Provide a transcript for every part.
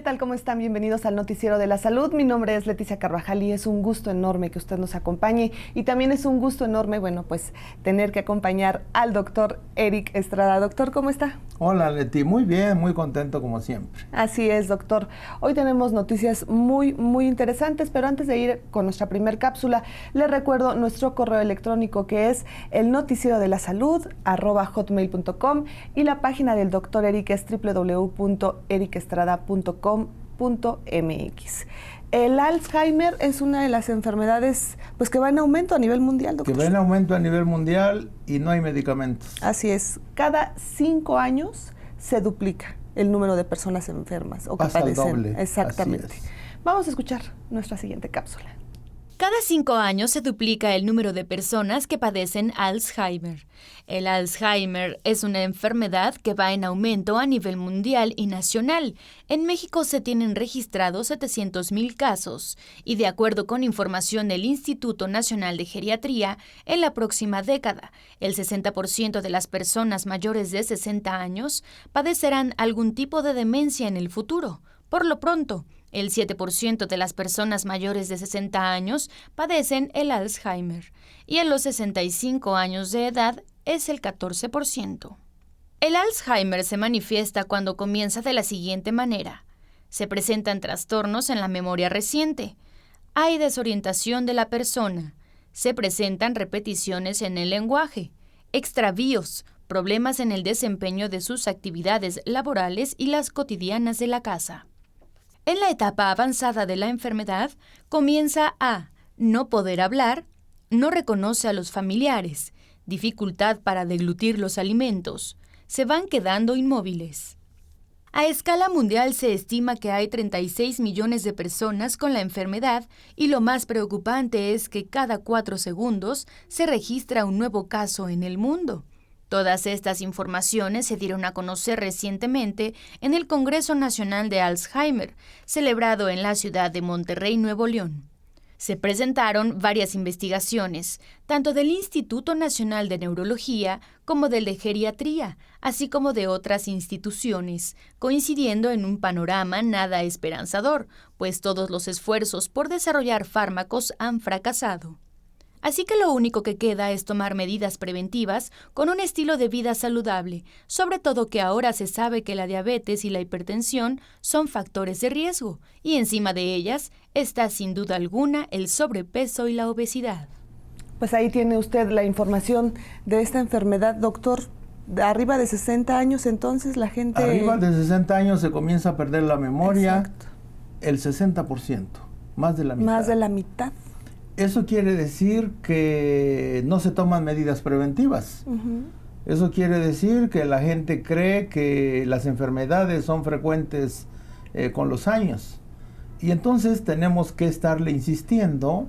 tal? ¿Cómo están? Bienvenidos al Noticiero de la Salud. Mi nombre es Leticia Carvajal y es un gusto enorme que usted nos acompañe. Y también es un gusto enorme, pues tener que acompañar al doctor Eric Estrada. Doctor, ¿cómo está? Hola, Leti. Muy bien, muy contento como siempre. Así es, doctor. Hoy tenemos noticias muy interesantes, pero antes de ir con nuestra primer cápsula, les recuerdo nuestro correo electrónico que es elnoticierodeLaSalud@hotmail.com y la página del doctor Eric es www.ericestrada.com.mx. El Alzheimer es una de las enfermedades que va en aumento a nivel mundial, doctor. Que va en aumento a nivel mundial y no hay medicamentos. Así es. Cada 5 años se duplica el número de personas enfermas o que Pasa padecen. al doble. Exactamente. Vamos a escuchar nuestra siguiente cápsula. Cada 5 años se duplica el número de personas que padecen Alzheimer. El Alzheimer es una enfermedad que va en aumento a nivel mundial y nacional. En México se tienen registrados 700,000 casos y, de acuerdo con información del Instituto Nacional de Geriatría, en la próxima década, el 60% de las personas mayores de 60 años padecerán algún tipo de demencia en el futuro. Por lo pronto, el 7% de las personas mayores de 60 años padecen el Alzheimer y en los 65 años de edad es el 14%. El Alzheimer se manifiesta cuando comienza de la siguiente manera. Se presentan trastornos en la memoria reciente. Hay desorientación de la persona. Se presentan repeticiones en el lenguaje, extravíos, problemas en el desempeño de sus actividades laborales y las cotidianas de la casa. En la etapa avanzada de la enfermedad, comienza a no poder hablar, no reconoce a los familiares, dificultad para deglutir los alimentos, se van quedando inmóviles. A escala mundial se estima que hay 36 millones de personas con la enfermedad y lo más preocupante es que cada 4 segundos se registra un nuevo caso en el mundo. Todas estas informaciones se dieron a conocer recientemente en el Congreso Nacional de Alzheimer, celebrado en la ciudad de Monterrey, Nuevo León. Se presentaron varias investigaciones, tanto del Instituto Nacional de Neurología como del de Geriatría, así como de otras instituciones, coincidiendo en un panorama nada esperanzador, pues todos los esfuerzos por desarrollar fármacos han fracasado. Así que lo único que queda es tomar medidas preventivas con un estilo de vida saludable, sobre todo que ahora se sabe que la diabetes y la hipertensión son factores de riesgo, y encima de ellas está sin duda alguna el sobrepeso y la obesidad. Pues ahí tiene usted la información de esta enfermedad, doctor. Arriba de 60 años, entonces la gente... Arriba de 60 años se comienza a perder la memoria. Exacto. El 60%, más de la mitad. Más de la mitad. Eso quiere decir que no se toman medidas preventivas. Eso quiere decir que la gente cree que las enfermedades son frecuentes con los años. Y entonces tenemos que estarle insistiendo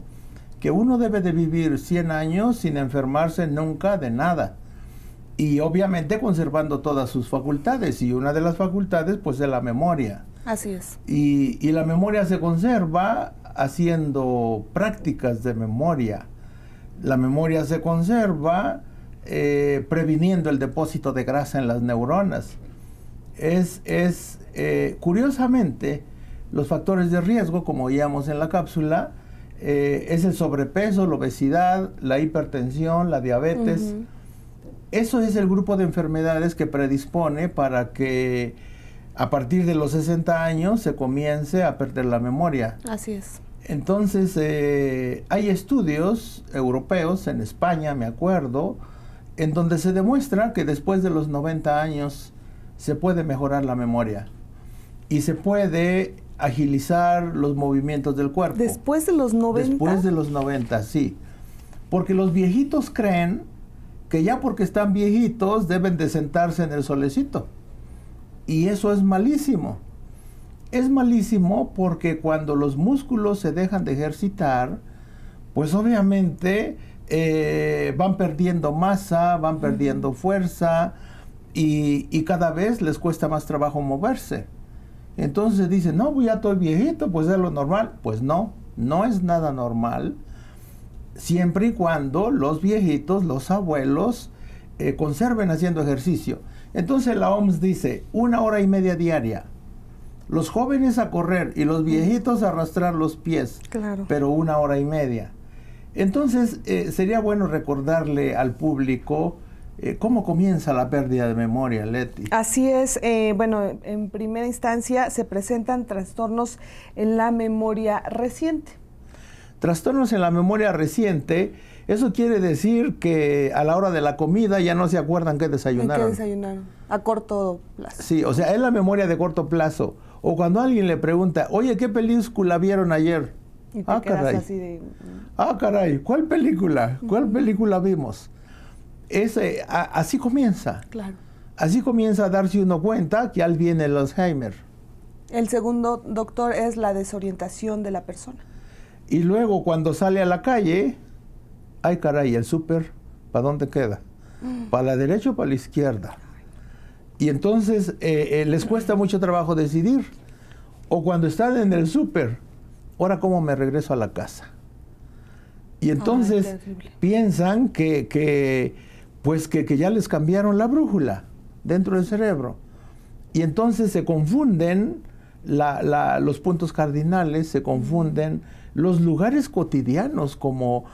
que uno debe de vivir 100 años sin enfermarse nunca de nada. Y obviamente conservando todas sus facultades. Y una de las facultades pues es la memoria. Así es. Y la memoria se conserva haciendo prácticas de memoria. La memoria se conserva previniendo el depósito de grasa en las neuronas. Curiosamente, los factores de riesgo, como veíamos en la cápsula, es el sobrepeso, la obesidad, la hipertensión, la diabetes. Eso es el grupo de enfermedades que predispone para que a partir de los 60 años se comience a perder la memoria. Así es. Entonces, hay estudios europeos, en España me acuerdo, en donde se demuestra que después de los 90 años se puede mejorar la memoria y se puede agilizar los movimientos del cuerpo. ¿Después de los 90? Después de los 90, sí. Porque los viejitos creen que ya porque están viejitos deben de sentarse en el solecito. Y eso es malísimo. Es malísimo porque cuando los músculos se dejan de ejercitar, pues obviamente van perdiendo masa, van perdiendo fuerza y cada vez les cuesta más trabajo moverse. Entonces dicen, no, pues ya estoy viejito, pues es lo normal. Pues no, no es nada normal. Siempre y cuando los viejitos, los abuelos, conserven haciendo ejercicio. Entonces la OMS dice 1 hora y media diaria. Los jóvenes a correr y los viejitos a arrastrar los pies, Claro. pero 1 hora y media. Entonces, sería bueno recordarle al público cómo comienza la pérdida de memoria, Leti. Así es. Bueno, en primera instancia se presentan trastornos en la memoria reciente. Trastornos en la memoria reciente, eso quiere decir que a la hora de la comida ya no se acuerdan qué desayunaron. ¿Qué desayunaron? A corto plazo. Sí, o sea, es la memoria de corto plazo. O cuando alguien le pregunta, oye, ¿qué película vieron ayer? Y te quedas caray. así de... Ah, caray, ¿cuál película? ¿Cuál película vimos? Así comienza. Claro. Así comienza a darse uno cuenta que al viene el Alzheimer. El segundo, doctor, es la desorientación de la persona. Y luego cuando sale a la calle, ay caray, el súper, ¿para dónde queda? ¿Para la derecha o para la izquierda? Y entonces les cuesta mucho trabajo decidir. O cuando están en el súper, ahora cómo me regreso a la casa. Y entonces piensan que ya les cambiaron la brújula dentro del cerebro. Y entonces se confunden los puntos cardinales, se confunden los lugares cotidianos, como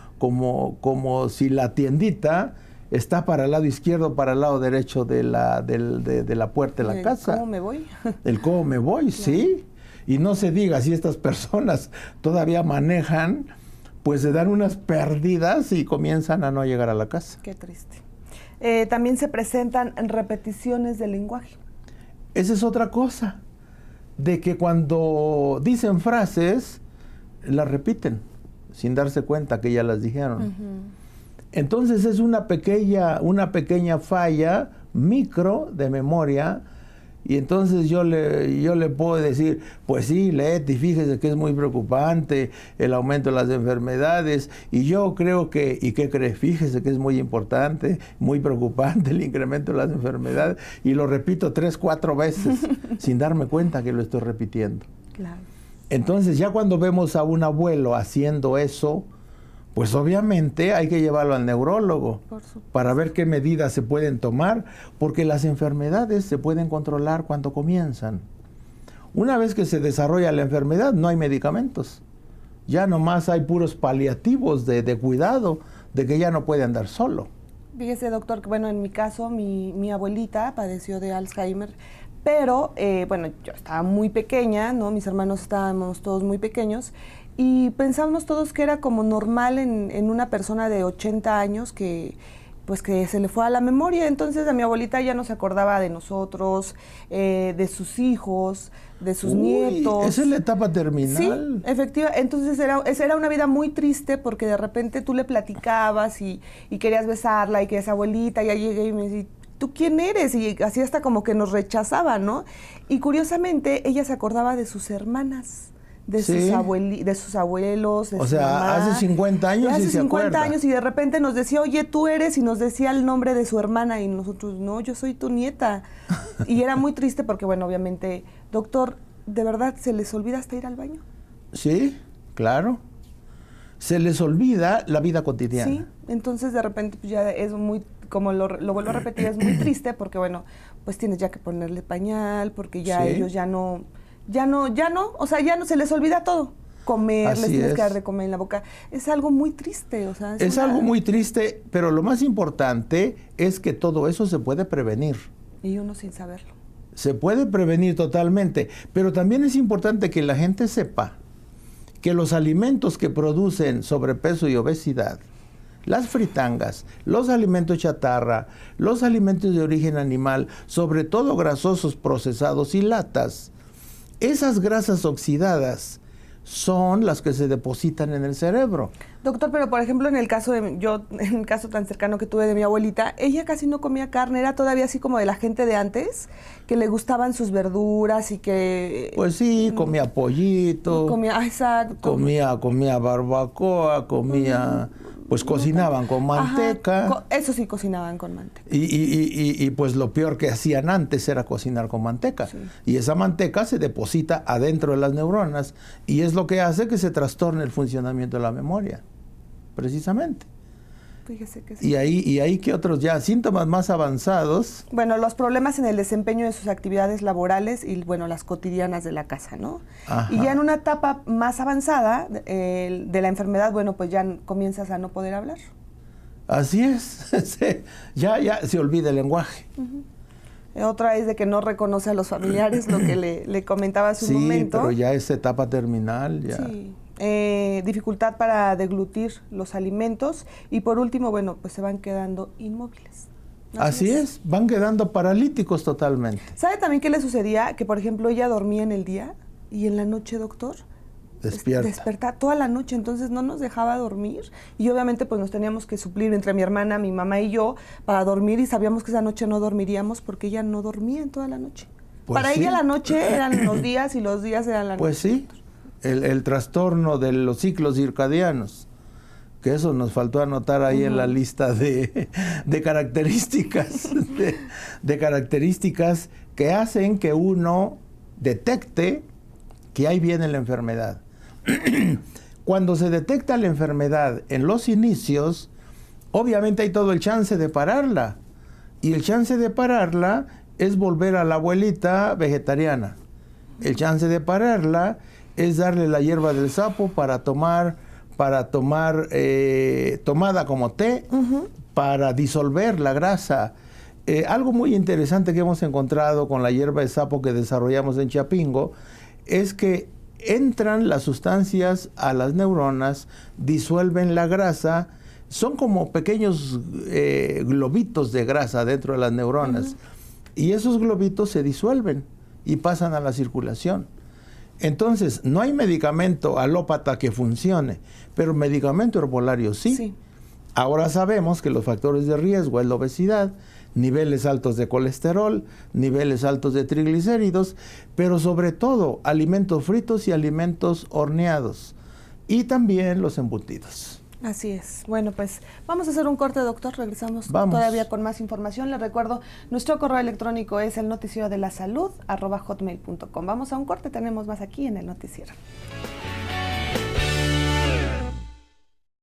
si la tiendita está para el lado izquierdo, para el lado derecho de la puerta de la casa. ¿Cómo me voy? El cómo me voy, claro. Sí. Y no se diga si estas personas todavía manejan, pues se dan unas perdidas y comienzan a no llegar a la casa. Qué triste. También se presentan repeticiones del lenguaje. Esa es otra cosa, de que cuando dicen frases, las repiten, sin darse cuenta que ya las dijeron. Entonces es una pequeña falla micro de memoria. Y entonces yo le puedo decir, pues sí, Leti, fíjese que es muy preocupante el aumento de las enfermedades, y yo creo que, ¿y qué cree? Fíjese que es muy importante, muy preocupante el incremento de las enfermedades, y lo repito 3, 4 veces, sin darme cuenta que lo estoy repitiendo. Claro. Entonces ya cuando vemos a un abuelo haciendo eso, pues obviamente hay que llevarlo al neurólogo para ver qué medidas se pueden tomar, porque las enfermedades se pueden controlar cuando comienzan. Una vez que se desarrolla la enfermedad, no hay medicamentos. Ya nomás hay puros paliativos de cuidado, de que ya no puede andar solo. Fíjese, doctor, que bueno, en mi caso, mi abuelita padeció de Alzheimer, pero, bueno, yo estaba muy pequeña, ¿no? Mis hermanos estábamos todos muy pequeños, y pensábamos todos que era como normal en una persona de 80 años que se le fue a la memoria. Entonces a mi abuelita ya no se acordaba de nosotros, de sus hijos, de sus nietos. Esa es la etapa terminal. Sí, efectivamente. Entonces era una vida muy triste, porque de repente tú le platicabas y querías besarla y querías abuelita, y ya llegué y me decía, ¿tú quién eres? Y así hasta como que nos rechazaba, ¿no? Y curiosamente ella se acordaba de sus hermanas. De sus abuelos, de o sea, mamá. Hace 50 años hace y se 50 acuerda. años, y de repente nos decía, oye, tú eres, y nos decía el nombre de su hermana, y nosotros, no, yo soy tu nieta. Y era muy triste porque, bueno, obviamente, doctor, ¿de verdad se les olvida hasta ir al baño? Sí, claro. Se les olvida la vida cotidiana. Sí, entonces de repente pues ya es muy, como lo vuelvo a repetir, es muy triste porque, bueno, pues tienes ya que ponerle pañal, porque ya Sí. ellos ya no, o sea, ya no se les olvida todo. Comer, Así les tienes es. que dar de comer en la boca. Es algo muy triste, o sea. Es algo muy triste, pero lo más importante es que todo eso se puede prevenir. Y uno sin saberlo. Se puede prevenir totalmente, pero también es importante que la gente sepa que los alimentos que producen sobrepeso y obesidad, las fritangas, los alimentos chatarra, los alimentos de origen animal, sobre todo grasosos procesados y latas, esas grasas oxidadas son las que se depositan en el cerebro. Doctor, pero por ejemplo, en el caso en el caso tan cercano que tuve de mi abuelita, ella casi no comía carne, era todavía así como de la gente de antes, que le gustaban sus verduras y que... Pues sí, comía pollito, exacto. comía barbacoa, pues cocinaban con manteca. Ajá, eso sí, cocinaban con manteca. Y pues lo peor que hacían antes era cocinar con manteca. Sí. Y esa manteca se deposita adentro de las neuronas y es lo que hace que se trastorne el funcionamiento de la memoria, precisamente. Fíjese que sí. Y ahí que otros ya síntomas más avanzados. Bueno, los problemas en el desempeño de sus actividades laborales y, bueno, las cotidianas de la casa, ¿no? Ajá. Y ya en una etapa más avanzada de la enfermedad, bueno, pues ya comienzas a no poder hablar. Así es. Ya se olvida el lenguaje. Otra es de que no reconoce a los familiares, lo que le comentaba hace un momento. Sí, pero ya es etapa terminal. Ya. Sí. Dificultad para deglutir los alimentos y por último, bueno, pues se van quedando inmóviles. Así es, van quedando paralíticos totalmente. ¿Sabe también qué le sucedía? Que, por ejemplo, ella dormía en el día y en la noche, doctor, despertaba toda la noche, entonces no nos dejaba dormir y obviamente pues nos teníamos que suplir entre mi hermana, mi mamá y yo para dormir y sabíamos que esa noche no dormiríamos porque ella no dormía en toda la noche. Pues para sí. ella la noche eran los días y los días eran la noche. Pues sí, el trastorno de los ciclos circadianos, que eso nos faltó anotar ahí en la lista de características, de características que hacen que uno detecte que ahí viene la enfermedad. Cuando se detecta la enfermedad en los inicios, obviamente hay todo el chance de pararla. Y el chance de pararla es volver a la abuelita vegetariana. El chance de pararla es darle la hierba del sapo para tomar tomada como té, para disolver la grasa. Algo muy interesante que hemos encontrado con la hierba de sapo que desarrollamos en Chapingo es que entran las sustancias a las neuronas, disuelven la grasa, son como pequeños globitos de grasa dentro de las neuronas, y esos globitos se disuelven y pasan a la circulación. Entonces, no hay medicamento alópata que funcione, pero medicamento herbolario sí. Ahora sabemos que los factores de riesgo es la obesidad, niveles altos de colesterol, niveles altos de triglicéridos, pero sobre todo alimentos fritos y alimentos horneados, y también los embutidos. Así es. Bueno, pues vamos a hacer un corte, doctor. Regresamos todavía con más información. Les recuerdo, nuestro correo electrónico es elnoticiero de la salud @hotmail.com. Vamos a un corte, tenemos más aquí en el noticiero.